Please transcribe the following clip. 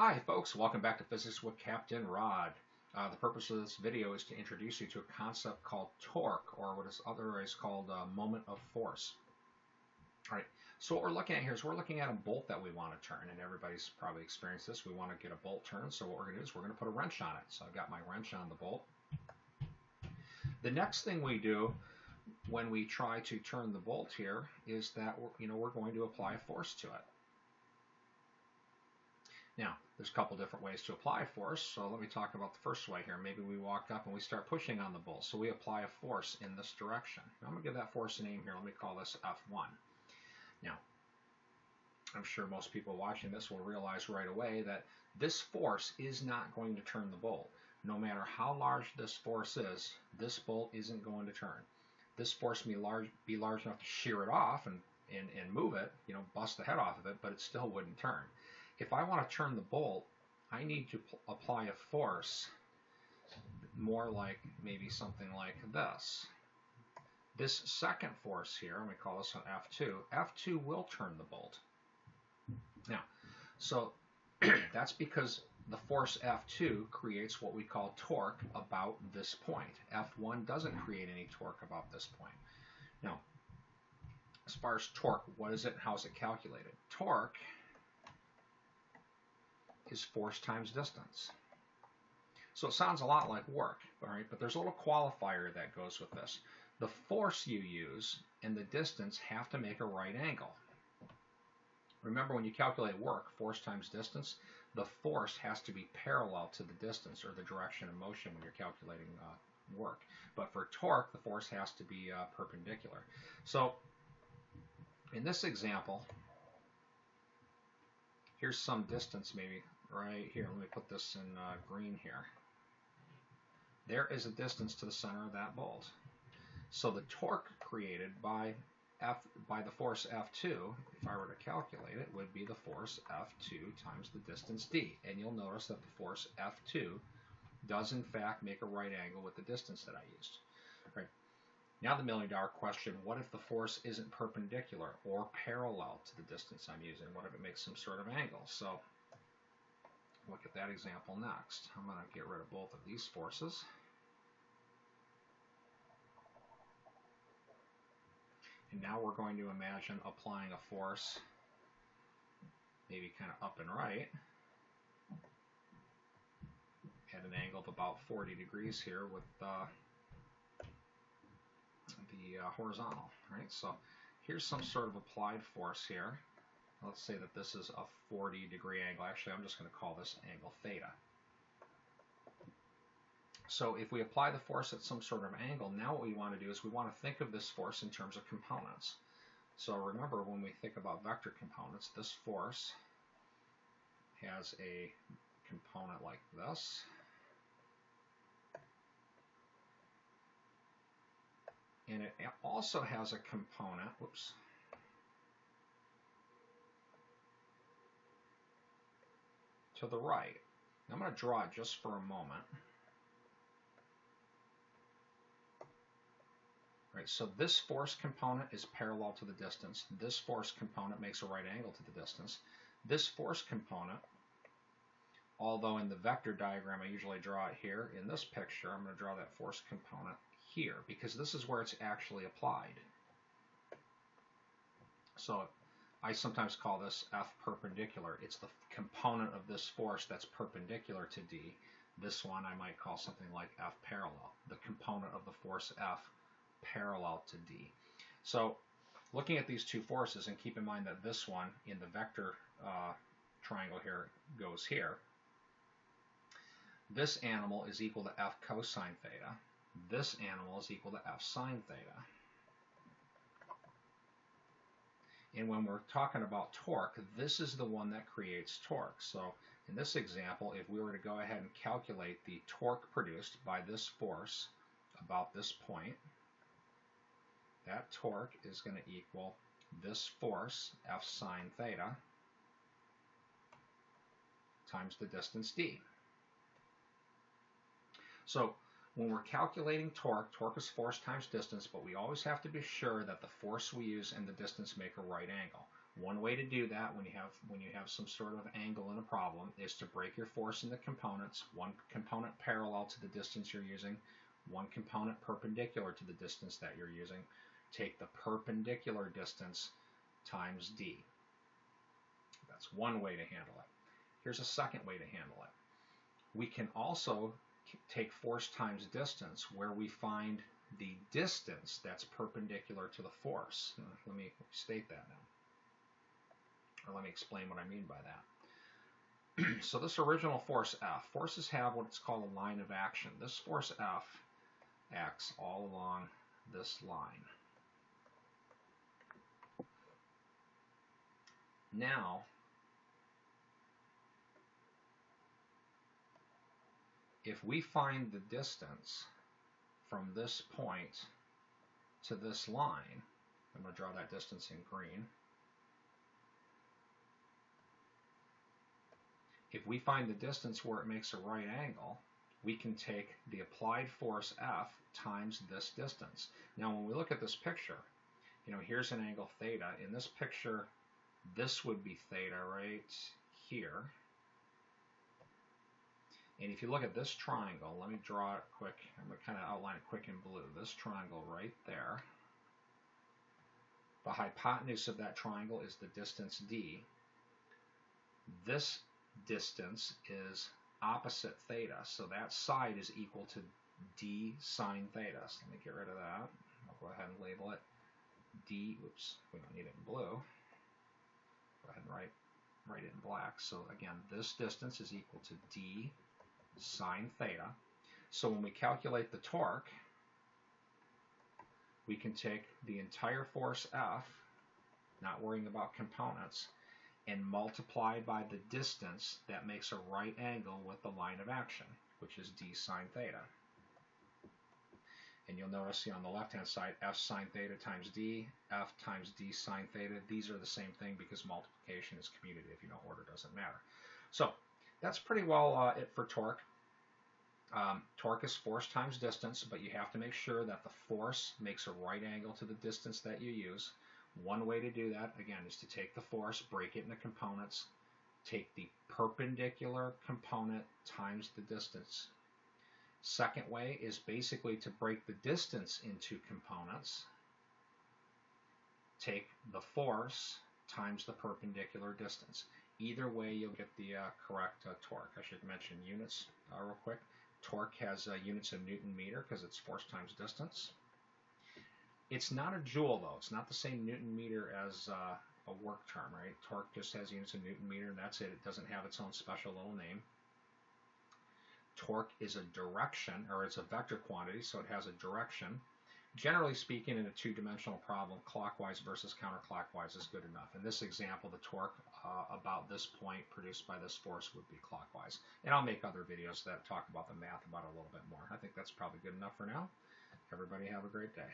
Hi folks, welcome back to Physics with Captain Rod. The purpose of this video is to introduce you to a concept called torque, or what is otherwise called moment of force. Alright, so what we're looking at here is we're looking at a bolt that we want to turn, and everybody's probably experienced this. We want to get a bolt turned, so what we're going to do is we're going to put a wrench on it. So I've got my wrench on the bolt. The next thing we do when we try to turn the bolt here is that we're going to apply a force to it. Now, there's a couple different ways to apply force, so let me talk about the first way here. Maybe we walk up and we start pushing on the bolt, so we apply a force in this direction. Now, I'm going to give that force a name here. Let me call this F1. Now, I'm sure most people watching this will realize right away that this force is not going to turn the bolt. No matter how large this force is, this bolt isn't going to turn. This force may be large enough to shear it off and move it, bust the head off of it, but it still wouldn't turn. If I want to turn the bolt, I need to apply a force more like maybe something like this. This second force here, I'm going to call this one F2. F2 will turn the bolt. Now, so that's because the force F2 creates what we call torque about this point. F1 doesn't create any torque about this point. Now, as far as torque, what is it and how is it calculated? Torque is force times distance. So it sounds a lot like work, all right? But there's a little qualifier that goes with this. The force you use and the distance have to make a right angle. Remember, when you calculate work, force times distance, the force has to be parallel to the distance or the direction of motion when you're calculating work. But for torque, the force has to be perpendicular. So in this example, here's some distance maybe right here. Let me put this in green here. There is a distance to the center of that bolt. So the torque created by the force F2, if I were to calculate it, would be the force F2 times the distance d. And you'll notice that the force F2 does in fact make a right angle with the distance that I used. Right. Now the million-dollar question, what if the force isn't perpendicular or parallel to the distance I'm using? What if it makes some sort of angle? So look at that example next. I'm going to get rid of both of these forces. And now we're going to imagine applying a force maybe kind of up and right at an angle of about 40 degrees here with the horizontal, right? So here's some sort of applied force here. Let's say that this is a 40-degree angle. Actually, I'm just going to call this angle theta. So if we apply the force at some sort of angle, now what we want to do is we want to think of this force in terms of components. So remember, when we think about vector components, this force has a component like this. And it also has a component, whoops, to the right. Now I'm going to draw it just for a moment. Right, so this force component is parallel to the distance. This force component makes a right angle to the distance. This force component, although in the vector diagram I usually draw it here, in this picture I'm going to draw that force component here because this is where it's actually applied. So I sometimes call this F perpendicular. It's the component of this force that's perpendicular to D. This one I might call something like F parallel, the component of the force F parallel to D. So looking at these two forces, and keep in mind that this one in the vector triangle here goes here. This animal is equal to F cosine theta. This animal is equal to F sine theta. And when we're talking about torque, this is the one that creates torque. So in this example, if we were to go ahead and calculate the torque produced by this force about this point, that torque is going to equal this force, F sine theta, times the distance d. So when we're calculating torque, torque is force times distance, but we always have to be sure that the force we use and the distance make a right angle. One way to do that when you have some sort of angle in a problem is to break your force into components, one component parallel to the distance you're using, one component perpendicular to the distance that you're using. Take the perpendicular distance times d. That's one way to handle it. Here's a second way to handle it. We can also take force times distance where we find the distance that's perpendicular to the force. Let me state that now. Or let me explain what I mean by that. So this original force F, forces have what's called a line of action. This force F acts all along this line. Now, if we find the distance from this point to this line, I'm going to draw that distance in green. If we find the distance where it makes a right angle, we can take the applied force F times this distance. Now when we look at this picture, here's an angle theta. In this picture, this would be theta right here. And if you look at this triangle, let me draw it quick. I'm going to kind of outline it quick in blue. This triangle right there. The hypotenuse of that triangle is the distance d. This distance is opposite theta, so that side is equal to d sine theta. So let me get rid of that. I'll go ahead and label it d. Oops, we don't need it in blue. Go ahead and write it in black. So again, this distance is equal to d sine theta. So when we calculate the torque, we can take the entire force F, not worrying about components, and multiply by the distance that makes a right angle with the line of action, which is d sine theta. And you'll notice on the left-hand side, F sine theta times d, F times d sine theta. These are the same thing because multiplication is commutative. Order doesn't matter. So that's pretty well it for torque. Torque is force times distance, but you have to make sure that the force makes a right angle to the distance that you use. One way to do that, again, is to take the force, break it into components, take the perpendicular component times the distance. Second way is basically to break the distance into components, take the force times the perpendicular distance. Either way, you'll get the correct torque. I should mention units real quick. Torque has units of Newton meter because it's force times distance. It's not a joule, though. It's not the same Newton meter as a work term, right? Torque just has units of Newton meter, and that's it. It doesn't have its own special little name. Torque is a direction, or it's a vector quantity, so it has a direction. Generally speaking, in a two-dimensional problem, clockwise versus counterclockwise is good enough. In this example, the torque about this point produced by this force would be clockwise. And I'll make other videos that talk about the math about it a little bit more. I think that's probably good enough for now. Everybody have a great day.